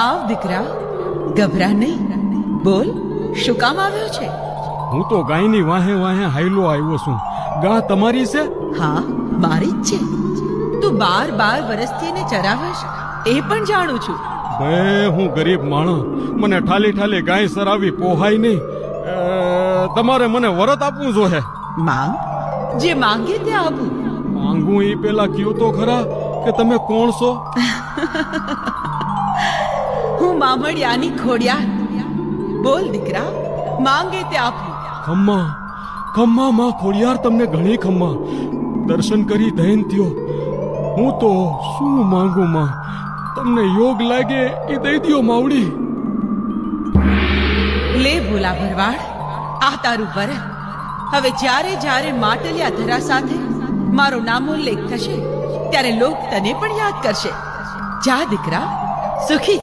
આવ દીકરા, ગભરા નહીં. બોલ, શું કામ આવ્યો છે? હું તો ગાયની વાહે વાહે હાઈલો આવ્યો છું. ગા તમારી છે? હા, મારી જ છે. તું 12 વર્ષથી એને ચરાવશ એ પણ જાણું છું. બે હું ગરીબ માણસ, મને ઠાલી ઠાલી ગાય સરાવી પોહાય નહીં. તમારે મને વરત આપવું જોઈએ. માંગ, જે માંગે તે આપું. માંગું એ પેલા કયો તો ખરા કે તમે કોણ છો? હું મામડિયાની ખોડિયાર. બોલ દીકરા, માંગે તે આપું. ખમ્મા ખમ્મા માં ખોડિયાર, તમને ઘણી ખમ્મા. દર્શન કરી ધૈન થયો. હું તો શું માંગુ માં, તમને યોગ લાગે એ દઈ દ્યો માવડી. લે ભોલા ભરવાડ, આ તારું વરત. હવે જ્યારે જ્યારે માટલિયા ધરા સાથે મારો નામોલ્લેખ થશે ત્યારે લોક તને પણ યાદ કરશે. જા દીકરા, સુખી